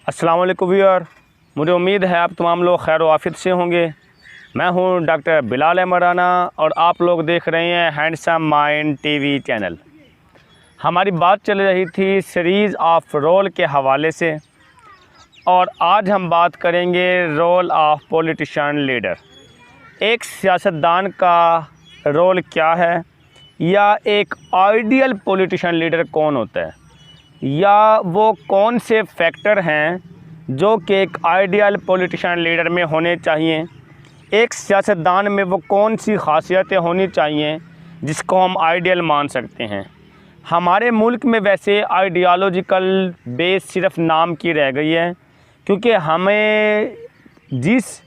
अस्सलाम वालेकुम व्यूअर, मुझे उम्मीद है आप तमाम लोग खैर वाफियत से होंगे। मैं हूं डॉक्टर बिलाल अहमद राना और आप लोग देख रहे हैं हैंडसम माइंड टीवी चैनल। हमारी बात चल रही थी सीरीज़ ऑफ रोल के हवाले से और आज हम बात करेंगे रोल ऑफ पॉलिटिशियन लीडर। एक सियासतदान का रोल क्या है, या एक आइडियल पॉलिटिशियन लीडर कौन होता है, या वो कौन से फैक्टर हैं जो कि एक आइडियल पॉलिटिशियन लीडर में होने चाहिए। एक सियासतदान में वो कौन सी खासियतें होनी चाहिए जिसको हम आइडियल मान सकते हैं। हमारे मुल्क में वैसे आइडियालॉजिकल बेस सिर्फ नाम की रह गई है, क्योंकि हमें जिस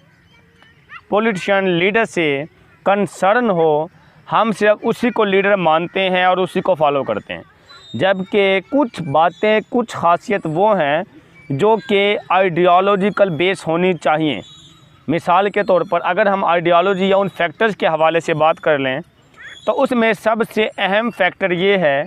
पॉलिटिशियन लीडर से कंसर्न हो हम सिर्फ उसी को लीडर मानते हैं और उसी को फॉलो करते हैं, जबकि कुछ बातें, कुछ खासियत वो हैं जो कि आइडियालॉजिकल बेस होनी चाहिए। मिसाल के तौर पर अगर हम आइडियालॉजी या उन फैक्टर्स के हवाले से बात कर लें तो उसमें सबसे अहम फैक्टर ये है,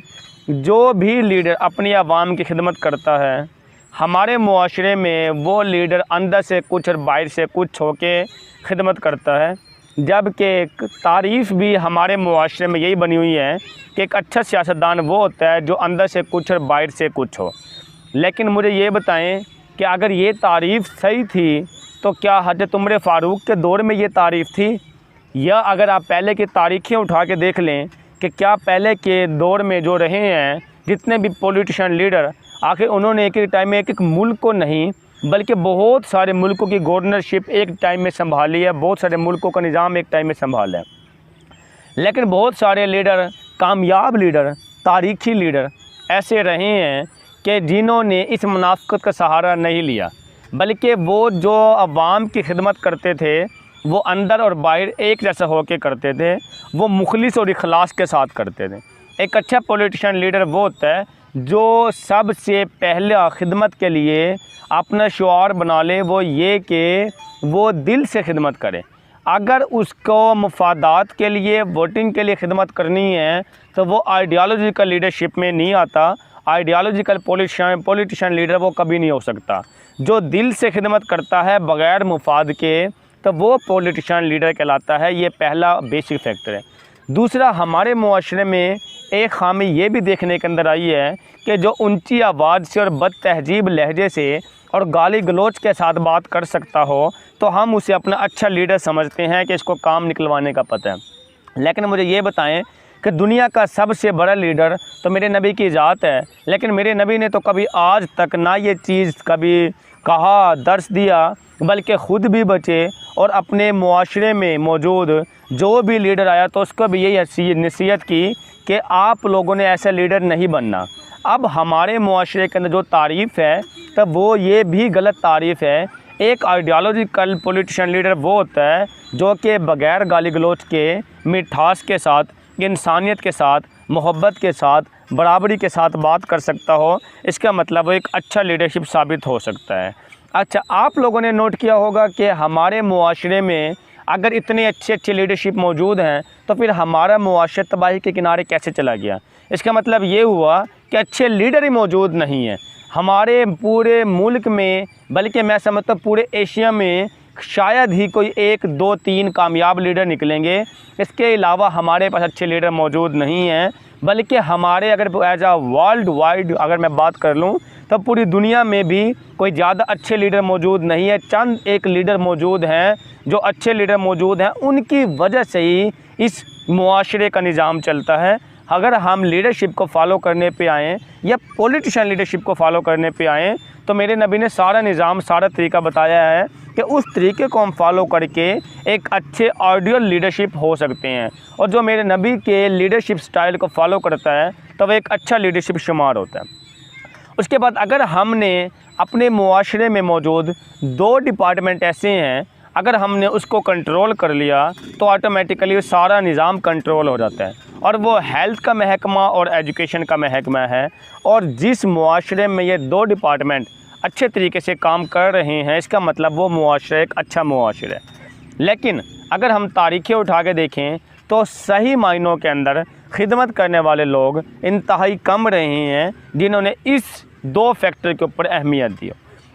जो भी लीडर अपनी आवाम की खिदमत करता है, हमारे मुआशरे में वो लीडर अंदर से कुछ और बाहर से कुछ होके खिदमत करता है। जबकि तारीफ़ भी हमारे मुआशरे में यही बनी हुई है कि एक अच्छा सियासतदान वो होता है जो अंदर से कुछ और बाहर से कुछ हो। लेकिन मुझे ये बताएं कि अगर ये तारीफ़ सही थी तो क्या हज़रत उमर फ़ारूक के दौर में ये तारीफ़ थी, या अगर आप पहले की तारीखें उठा के देख लें कि क्या पहले के दौर में जो रहे हैं जितने भी पॉलिटिशियन लीडर, आखिर उन्होंने एक एक टाइम में एक मुल्क को नहीं बल्कि बहुत सारे मुल्कों की गवर्नरशिप एक टाइम में संभाली है, बहुत सारे मुल्कों का निज़ाम एक टाइम में संभाला है। लेकिन बहुत सारे लीडर, कामयाब लीडर, तारीख़ी लीडर ऐसे रहे हैं कि जिन्होंने इस मुनाफ़क़त का सहारा नहीं लिया, बल्कि वो जो अवाम की खिदमत करते थे वो अंदर और बाहर एक जैसा होकर करते थे, वो मुखलिस और इखलास के साथ करते थे। एक अच्छा पॉलिटिशियन लीडर वो होता है जो सबसे पहले खिदमत के लिए अपना शुआर बना ले वो ये कि वो दिल से खिदमत करे। अगर उसको मुफादात के लिए, वोटिंग के लिए खिदमत करनी है तो वो आइडियालॉजिकल लीडरशिप में नहीं आता। आइडियालॉजिकल पॉलिटिशियन लीडर वो कभी नहीं हो सकता। जो दिल से खिदमत करता है बग़ैर मुफाद के, तो वो पॉलिटिशियन लीडर कहलाता है। ये पहला बेसिक फैक्टर है। दूसरा, हमारे मुआशरे में एक खामी ये भी देखने के अंदर आई है कि जो ऊंची आवाज़ से और बद तहजीब लहजे से और गाली गलोच के साथ बात कर सकता हो तो हम उसे अपना अच्छा लीडर समझते हैं कि इसको काम निकलवाने का पता है। लेकिन मुझे ये बताएं कि दुनिया का सबसे बड़ा लीडर तो मेरे नबी की ज़ात है, लेकिन मेरे नबी ने तो कभी आज तक ना ये चीज़ कभी कहा, दर्स दिया, बल्कि ख़ुद भी बचे और अपने मुआशरे में मौजूद जो भी लीडर आया तो उसको भी यही नसीहत की कि आप लोगों ने ऐसा लीडर नहीं बनना। अब हमारे मुआशरे के अंदर जो तारीफ़ है तब वो ये भी गलत तारीफ़ है। एक आइडियालॉजिकल पॉलिटिशियन लीडर वो होता है जो कि बग़ैर गाली गलोच के, मिठास के साथ, इंसानियत के साथ, मोहब्बत के साथ, बराबरी के साथ बात कर सकता हो। इसका मतलब वो एक अच्छा लीडरशिप साबित हो सकता है। अच्छा, आप लोगों ने नोट किया होगा कि हमारे मुआशरे में अगर इतने अच्छे अच्छे लीडरशिप मौजूद हैं तो फिर हमारा मुआशरा तबाही के किनारे कैसे चला गया। इसका मतलब ये हुआ कि अच्छे लीडर ही मौजूद नहीं हैं हमारे पूरे मुल्क में, बल्कि मैं समझता हूँ पूरे एशिया में शायद ही कोई 1, 2, 3 कामयाब लीडर निकलेंगे। इसके अलावा हमारे पास अच्छे लीडर मौजूद नहीं हैं, बल्कि हमारे अगर एज आ वर्ल्ड वाइड अगर मैं बात कर लूँ तो पूरी दुनिया में भी कोई ज़्यादा अच्छे लीडर मौजूद नहीं है। चंद एक लीडर मौजूद हैं, जो अच्छे लीडर मौजूद हैं, उनकी वजह से ही इस मुआशरे का निज़ाम चलता है। अगर हम लीडरशिप को फॉलो करने पे आएँ या पॉलिटिशियन लीडरशिप को फॉलो करने पे आएँ तो मेरे नबी ने सारा निज़ाम, सारा तरीका बताया है कि उस तरीके को हम फॉलो करके एक अच्छे आइडियल लीडरशिप हो सकते हैं। और जो मेरे नबी के लीडरशिप स्टाइल को फॉलो करता है तो वह एक अच्छा लीडरशिप शुमार होता है। उसके बाद अगर हमने अपने मुआशरे में मौजूद 2 डिपार्टमेंट ऐसे हैं, अगर हमने उसको कंट्रोल कर लिया तो ऑटोमेटिकली सारा निज़ाम कंट्रोल हो जाता है। और वो हेल्थ का महकमा और एजुकेशन का महकमा है। और जिस मुआशरे में ये 2 डिपार्टमेंट अच्छे तरीके से काम कर रहे हैं, इसका मतलब वो मुआशरा एक अच्छा मुआशरा है। लेकिन अगर हम तारीखें उठा के देखें तो सही मायनों के अंदर खिदमत करने वाले लोग इंतहाई कम रहे हैं जिन्होंने इस 2 फैक्टर के ऊपर अहमियत दी।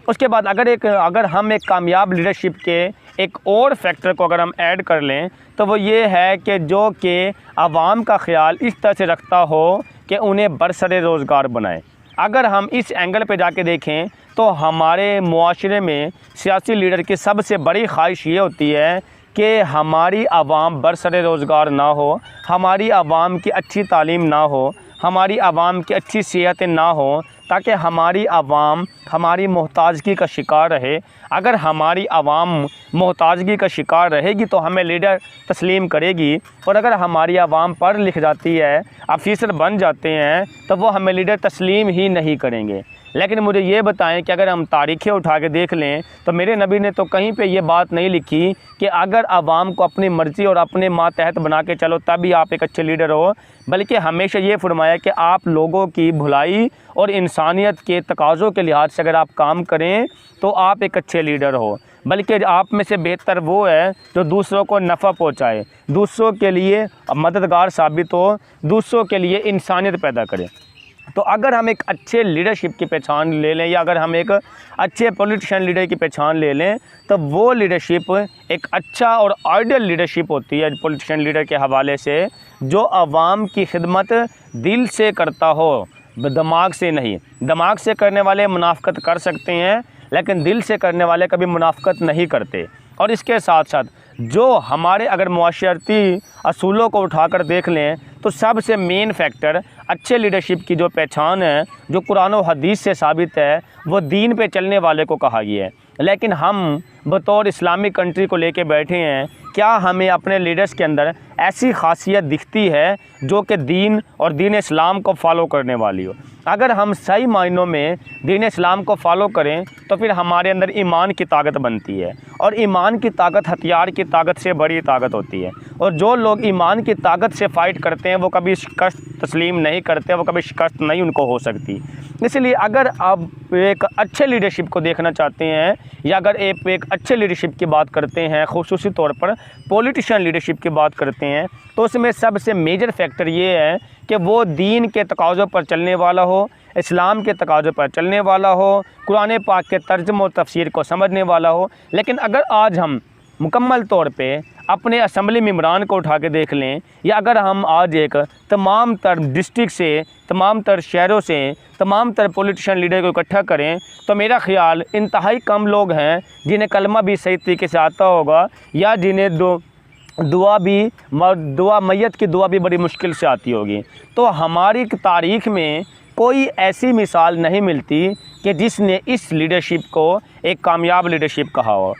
उसके बाद अगर हम एक कामयाब लीडरशिप के एक और फैक्टर को अगर हम ऐड कर लें तो वो ये है कि जो कि आवाम का ख्याल इस तरह से रखता हो कि उन्हें बरसरे रोज़गार बनाए। अगर हम इस एंगल पे जाके देखें तो हमारे मुआशरे में सियासी लीडर की सबसे बड़ी ख्वाहिश ये होती है कि हमारी आवाम बरसरे रोज़गार ना हो, हमारी आवाम की अच्छी तालीम ना हो, हमारी आवाम की अच्छी सेहतें ना हो, ताकि हमारी आवाम हमारी मोहताजगी का शिकार रहे। अगर हमारी आवाम मोहताजगी का शिकार रहेगी तो हमें लीडर तस्लीम करेगी, और अगर हमारी आवाम पढ़ लिख जाती है, अफीसर बन जाते हैं, तो वो हमें लीडर तस्लीम ही नहीं करेंगे। लेकिन मुझे ये बताएं कि अगर हम तारीखें उठा के देख लें तो मेरे नबी ने तो कहीं पे ये बात नहीं लिखी कि अगर आवाम को अपनी मर्ज़ी और अपने मातहत बना के चलो तभी आप एक अच्छे लीडर हो, बल्कि हमेशा ये फरमाया कि आप लोगों की भलाई और इंसानियत के तकाज़ों के लिहाज से अगर आप काम करें तो आप एक अच्छे लीडर हो। बल्कि आप में से बेहतर वो है जो दूसरों को नफ़ा पहुँचाए, दूसरों के लिए मददगार साबित हो, दूसरों के लिए इंसानियत पैदा करे। तो अगर हम एक अच्छे लीडरशिप की पहचान ले लें या अगर हम एक अच्छे पॉलिटिशियन लीडर की पहचान ले लें तो वो लीडरशिप एक अच्छा और आइडियल लीडरशिप होती है पॉलिटिशियन लीडर के हवाले से, जो आवाम की खिदमत दिल से करता हो, दिमाग से नहीं। दिमाग से करने वाले मुनाफ़कत कर सकते हैं लेकिन दिल से करने वाले कभी मुनाफ़कत नहीं करते। और इसके साथ साथ जो हमारे अगर मुआशरती असूलों को उठाकर देख लें तो सबसे मेन फैक्टर अच्छे लीडरशिप की जो पहचान है, जो कुरान और हदीस से साबित है, वो दीन पे चलने वाले को कहा गया है। लेकिन हम बतौर इस्लामिक कंट्री को लेके बैठे हैं, क्या हमें अपने लीडर्स के अंदर ऐसी खासियत दिखती है जो कि दीन और दीन इस्लाम को फॉलो करने वाली हो? अगर हम सही मायनों में दीन इस्लाम को फॉलो करें तो फिर हमारे अंदर ईमान की ताकत बनती है, और ईमान की ताकत हथियार की ताकत से बड़ी ताकत होती है। और जो लोग ईमान की ताकत से फ़ाइट करते हैं वो कभी शिकस्त तस्लीम नहीं करते, वो कभी शिकस्त नहीं उनको हो सकती। इसलिए अगर आप एक अच्छे लीडरशिप को देखना चाहते हैं या अगर एक अच्छे लीडरशिप की बात करते हैं, ख़ुसूसी तौर पर पॉलिटिशियन लीडरशिप की बात करते हैं, तो उसमें सबसे मेजर फैक्टर ये है कि वो दीन के तकाज़ों पर चलने वाला हो, इस्लाम के तकाज़ों पर चलने वाला हो, कुरान पाक के तर्जुमे और तफसीर को समझने वाला हो। लेकिन अगर आज हम मुकम्मल तौर पे अपने असम्बली मेंबरान को उठा के देख लें या अगर हम आज एक तमाम तर डिस्ट्रिक्ट से, तमाम तर शहरों से, तमाम तर पॉलिटिशियन लीडर को इकट्ठा करें तो मेरा ख़्याल इंतहाई कम लोग हैं जिन्हें कलमा भी सही तरीके से आता होगा या जिन्हें दुआ मैयत की दुआ भी बड़ी मुश्किल से आती होगी। तो हमारी तारीख़ में कोई ऐसी मिसाल नहीं मिलती कि जिसने इस लीडरशिप को एक कामयाब लीडरशिप कहा हो।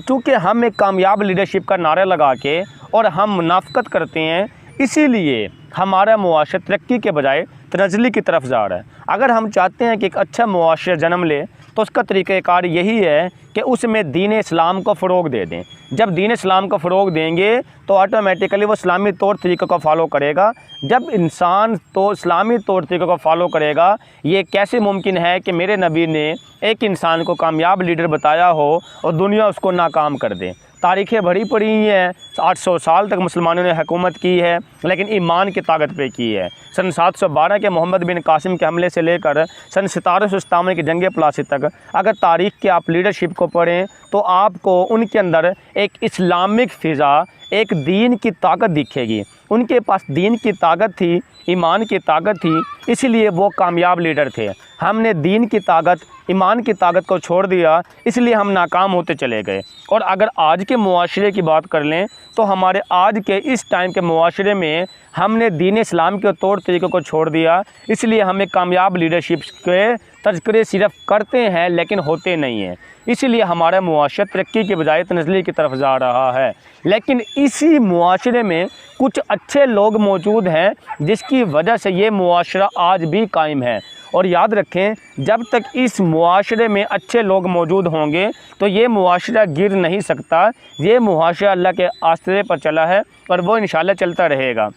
चूँकि हम एक कामयाब लीडरशिप का नारा लगा के और हम मुनाफ़कत करते हैं, इसीलिए हमारा मुआशरा तरक्की के बजाय तनज़्ज़ुली की तरफ जा रहा है। अगर हम चाहते हैं कि एक अच्छा मुआशरा जन्म ले तो उसका तरीक़ाकार यही है कि उसमें दीन इस्लाम को फ़रोग़ दे दें। जब दीन इस्लाम को फ़रोग़ देंगे तो ऑटोमेटिकली वो इस्लामी तौर तरीक़ों को फॉलो करेगा। जब इंसान तो इस्लामी तौर तरीक़ों को फॉलो करेगा, ये कैसे मुमकिन है कि मेरे नबी ने एक इंसान को कामयाब लीडर बताया हो और दुनिया उसको नाकाम कर दे? तारीखें भरी पड़ी हैं, 800 साल तक मुसलमानों ने हुकूमत की है लेकिन ईमान की ताकत पे की है। सन 712 के मोहम्मद बिन कासिम के हमले से लेकर सन 1757 के जंग प्लासी तक अगर तारीख़ के आप लीडरशिप को पढ़ें तो आपको उनके अंदर एक इस्लामिक फ़िज़ा, एक दीन की ताकत दिखेगी। उनके पास दीन की ताकत थी, ईमान की ताकत थी, इसलिए वो कामयाब लीडर थे। हमने दीन की ताकत, ईमान की ताकत को छोड़ दिया, इसलिए हम नाकाम होते चले गए। और अगर आज के मुआशरे की बात कर लें तो हमारे आज के इस टाइम के मुआशरे में हमने दीन इस्लाम के तौर तरीक़ों को छोड़ दिया, इसलिए हमें कामयाब लीडरशिप के तज़किरे सिर्फ करते हैं लेकिन होते नहीं हैं। इसीलिए हमारा मुआशरा तरक्की के बजाय तनज़्ज़ुली की तरफ जा रहा है। लेकिन इसी मुआशरे में कुछ अच्छे लोग मौजूद हैं जिसकी वजह से ये मुआशरा आज भी कायम है। और याद रखें, जब तक इस मुआशरे में अच्छे लोग मौजूद होंगे तो ये मुआशरा गिर नहीं सकता। ये मुआशरा अल्लाह के आस्ते पर चला है और वो इंशाअल्लाह चलता रहेगा।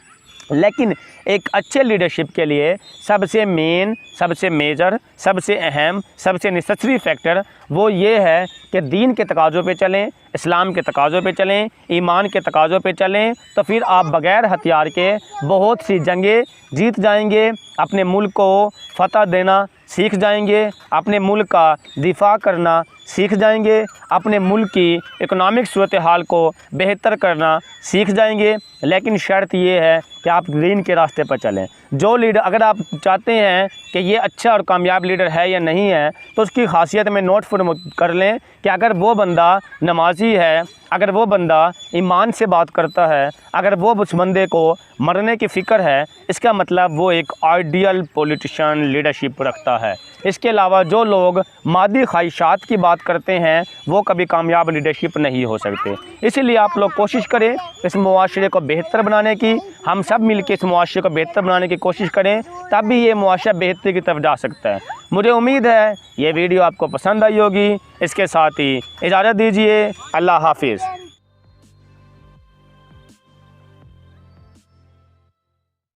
लेकिन एक अच्छे लीडरशिप के लिए सबसे मेन, सबसे मेजर, सबसे अहम, सबसे नेसेसरी फैक्टर वो ये है कि दीन के तकाज़ों पे चलें, इस्लाम के तकाज़ों पे चलें, ईमान के तकाज़ों पे चलें, तो फिर आप बग़ैर हथियार के बहुत सी जंगें जीत जाएंगे। अपने मुल्क को फ़तह देना सीख जाएंगे, अपने मुल्क का दिफा करना सीख जाएंगे, अपने मुल्क की इकोनॉमिक सूरत हाल को बेहतर करना सीख जाएंगे। लेकिन शर्त ये है कि आप दीन के रास्ते पर चलें। जो लीडर, अगर आप चाहते हैं कि ये अच्छा और कामयाब लीडर है या नहीं है, तो उसकी खासियत में नोट कर लें कि अगर वो बंदा नमाजी है, अगर वो बंदा ईमान से बात करता है, अगर वो उस बंदे को मरने की फ़िक्र है, इसका मतलब वो एक आइडियल पॉलिटिशियन लीडरशिप रखता है। इसके अलावा जो लोग मादी ख्वाहिशात की बात करते हैं वो कभी कामयाब लीडरशिप नहीं हो सकते। इसीलिए आप लोग कोशिश करें इस मुआशरे को बेहतर बनाने की, हम सब मिलकर इस मुआशरे को बेहतर बनाने की कोशिश करें, तभी ये मुआशरा बेहतरी की तरफ जा सकता है। मुझे उम्मीद है ये वीडियो आपको पसंद आई होगी। इसके साथ ही इजाज़त दीजिए। अल्लाह हाफिज़।